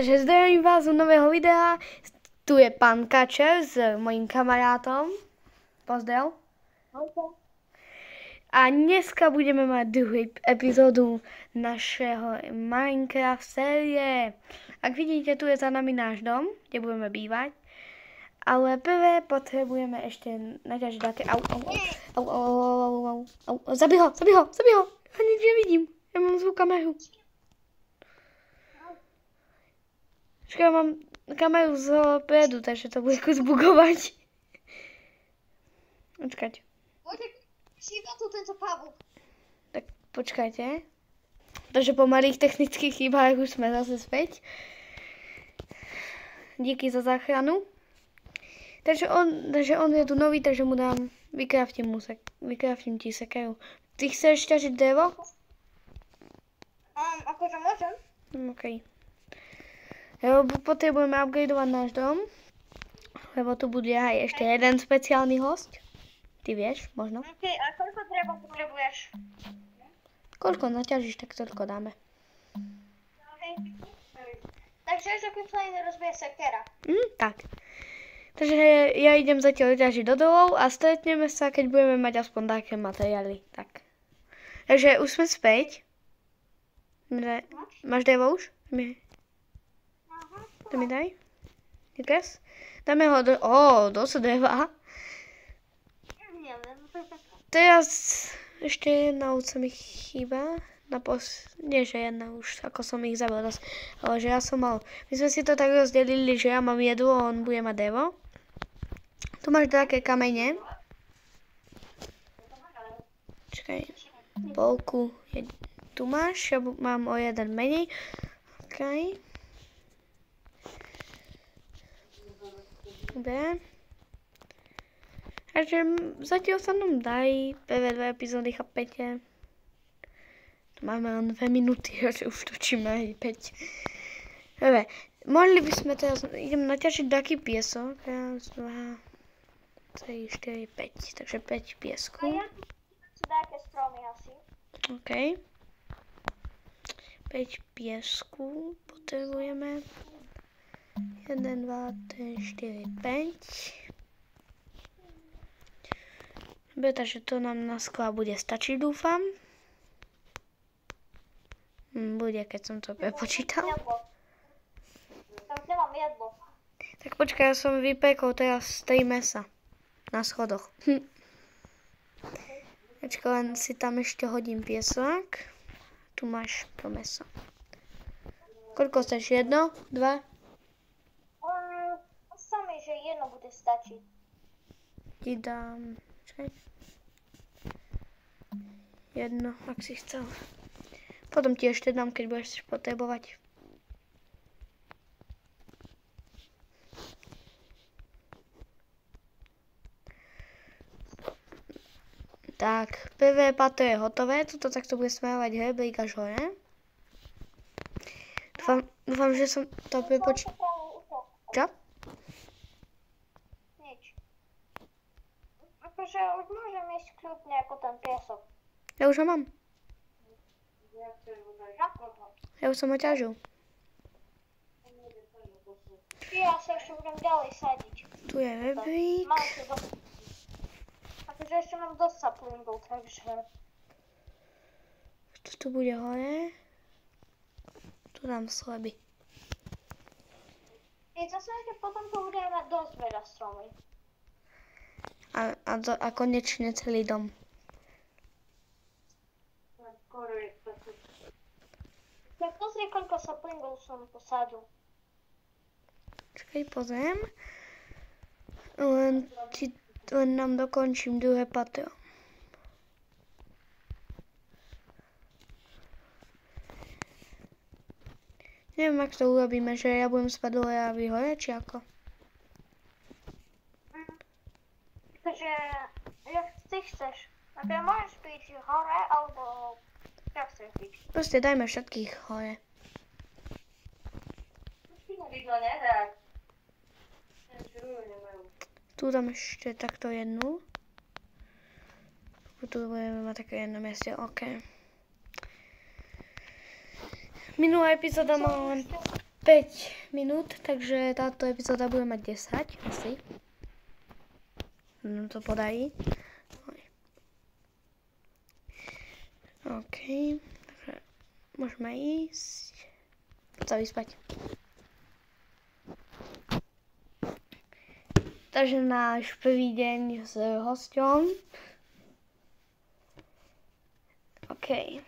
Takže zdravím vás u nového videa. Tu je pán Kačer s mojím kamarátom. Pozdrav. A dneska budeme mať druhú epizódu našeho Minecraft série. Ak vidíte, tu je za nami náš dom, kde budeme bývať. Ale prvé potrebujeme ešte naťažiť také... Zabij ho! Ja nič nevidím. Ja mám zlú kameru. Ja mám kameru z predu, takže to bude kus bugovať. Počkať. Šíba tu tento pavúk. Tak počkajte. Takže po malých technických chybách už sme zase späť. Díky za záchranu. Takže on je tu nový, takže mu dám, vykraftím ti sekeru. Ty chceš ťažiť drevo? Akože môžem. OK. Potrebujeme upgradeovať náš dom, lebo tu bude aj ešte jeden špeciálny host. Ty vieš, možno. OK, a koľko dreva potrebuješ? Koľko naťažíš, tak toľko dáme. OK. Takže až ako sa nerozbije sekera. Tak. Takže ja idem zatiaľ ťažiť do dolov a stretneme sa, keď budeme mať aspoň také materiály. Tak. Takže už sme späť. Máš drevo už? To mi daj. Díkes. Dáme ho do... dosť dreva. Teraz ešte jedna ovca mi chýba. Nie, že jedna už, ako som ich zabil dosť. Ale že ja som mal... My sme si to tak rozdelili, že ja mám jedlo a on bude mať drevo. Tu máš také kamene. Čakaj. Polku. Tu máš, ja mám o jeden menej. OK. Dobre. Takže zatiaľ sa nám dají prvé 2 epizódy, chápete? Tu máme len 2 minúty, že už točíme aj 5. Dobre, mohli by sme teraz, idem naťažiť taký piesok. 1, 2, 3, 4, 5. Takže 5 piesku. A ja tu dáke stromy asi. OK. 5 piesku potrebujeme. 1, 2, 3, 4, 5. Dobre, takže to nám na sklad bude stačiť, dúfam. Bude, keď som to prepočítal. Tam nemám jedlo. Tak počkaj, ja som vypekol teraz 3 mesa na schodoch. Počkaj, len si tam ešte hodím piesok. Tu máš to meso. Koľko chceš? 1? 2? Sami, že jedno bude stačiť. Ti dám... Čakaj. 1, ak si chcel. Potom ti ešte dám, keď budeš potrebovať. Tak, prvé patro je hotové. Tuto takto bude smerovať hrebrík až hore. Dúfam, že som to prepočítal. Čo? Nič. Akože už môžem ísť kľudne ako ten piesok. Ja už ho mám. Ja už som ho ťažil. Ja sa ešte budem ďalej sadiť. Tu je hrebrík. Akože ešte mám dosť saplingov, takže... Tu bude hore. Tu dám sleby. I zase, že potom to budeme mať dosť veľa stromy. A konečne celý dom. Tak pozri, koľko saplingov som posadil. Čakaj, pozriem. Len nám dokončím druhé patro. Neviem, ak to urobíme, že ja budem spať dole a vy hore, či ako? Takže, jak ty chceš. Napríklad môžeš byť hore, alebo jak chceš byť. Proste dajme všetkých hore. Tu dám ešte takto jednu. Tu budeme mať také jedno mieste, OK. Minulá epizóda mala len 5 minút, takže táto epizóda bude mať 10 asi. No to podarí. OK, takže môžeme ísť. Poď sa vyspať. Takže náš prvý deň s hosťom. OK.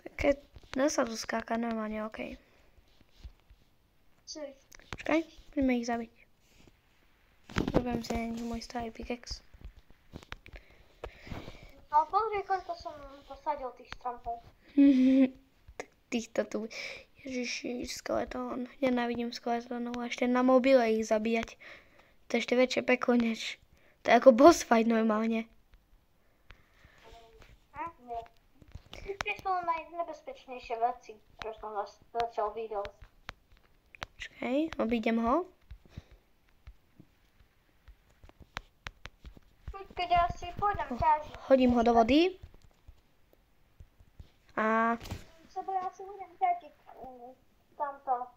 Také, dá sa tu skákať normálne, OK. Počkaj, poďme ich zabiť. Zoberiem si na nich môj starý pickaxe. No pozri, koľko som posadil tých stromov. Týchto tu. Ježiši, skeletón. Ja nenávidím skeletónov a ešte na mobile ich zabíjať. To je ešte väčšie peklo než... To je ako boss fight normálne. Nie. Tie sú najnebezpečnejšie veci, ktoré som začal video. Počkaj, obídem ho. Keď ja si pôjdem ťažiť. Hodím ho do vody. A... Sebe ja si budem ťažiť tamto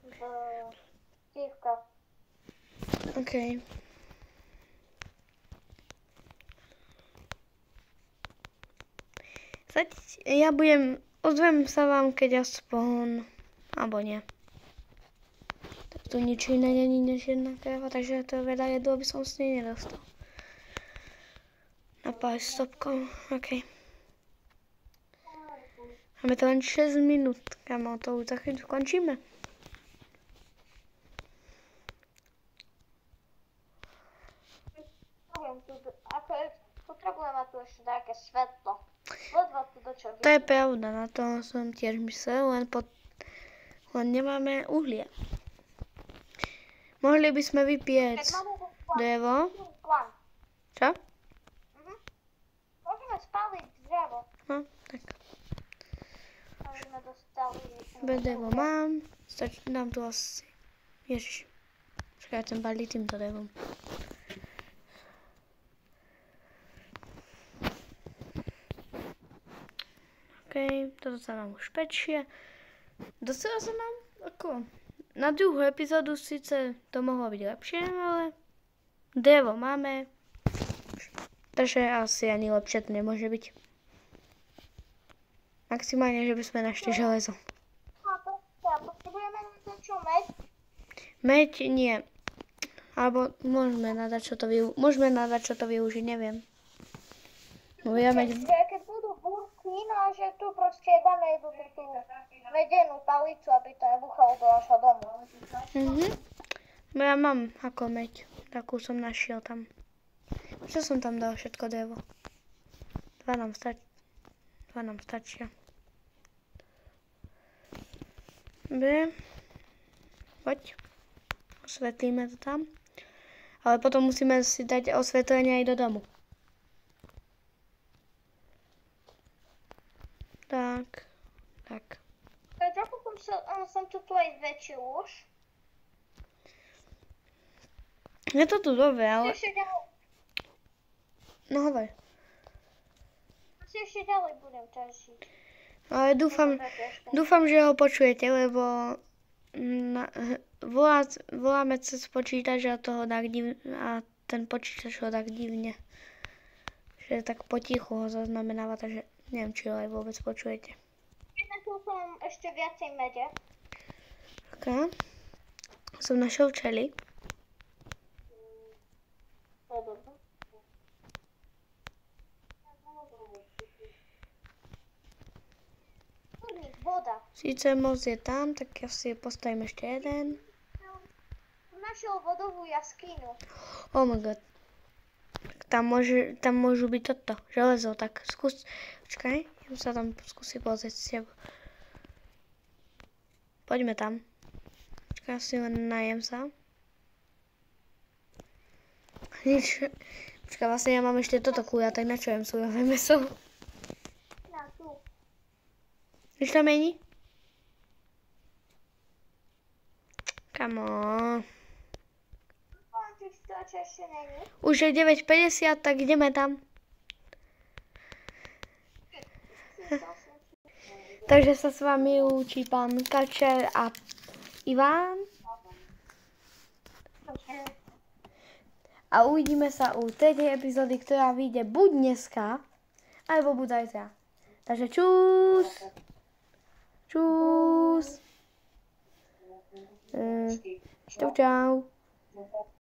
v kývka. OK. Ja ozvem sa vám, keď aspoň, alebo nie. Tak tu nič iné není než jedna káva, takže to veľa jedlo by som s nej nedostal. Na pár stopkov, OK. Máme to len 6 minút, kamo, to už za chvíľu skončíme. Potrebujeme tu ešte také svetlo. Ledva tu do čo To je pravda, na to som tiež myslel, len nemáme uhlie. Mohli by sme vypiec drevo. Čo? Môžeme spáliť drevo. No, tak. Aby sme dostali... Drevo mám. Dám tu asi... Ježiš. Počkaj, ja chcem baliť týmto drevom. OK, toto sa nám už pečie. Dostala sa nám ako... Na druhú epizódu síce to mohlo byť lepšie, ale... Drevo máme. Takže asi ani lepšie to nemôže byť. Maximálne, že by sme našli železo. Potrebujeme na to čo, meď? Meď nie. Alebo môžeme nadať, čo to využiť, neviem. Keď budú búrky, no a že tu proste dáme tú medenú palicu, aby to nebuchalo do našho domu. Ja mám ako meď. Takú som našiel tam. Čo som tam dal všetko drevo? Dva nám stačia. Dobre. Poď. Osvetlíme to tam. Ale potom musíme si dať osvetlenie aj do domu. Tak. Trochu som tu aj zväčšil už. Je to tu dobre, ale... No hovor. Asi ešte ďalej budem ťažiť. Ale dúfam, že ho počujete, lebo voláme cez počítač a ten počítač ho tak divne. Že tak potichu ho zaznamenáva, takže neviem, či ho aj vôbec počujete. Našiel som ešte viacej mede. OK. Som našiel včely. Voda. Síce most je tam, tak ja si postavím ešte jeden. Našiel vodovú jaskyňu. Oh my god. Tam môžu byť toto, železo, tak skús. Počkaj, ja sa tam skúsim pozrieť s tebou. Poďme tam. Počkaj, si len najem sa. Nič. Počkaj, vlastne ja mám ešte toto kúja, tak načujem sojové mäso. Na tu. Nič tam není? Come on. Už je 9:50, tak ideme tam. Takže sa s vami učí pán Kačer a Iván. A uvidíme sa u tretej epizódy, ktorá vyjde buď dneska, alebo buď zajtra. Takže čus! Čus! Čau, čau.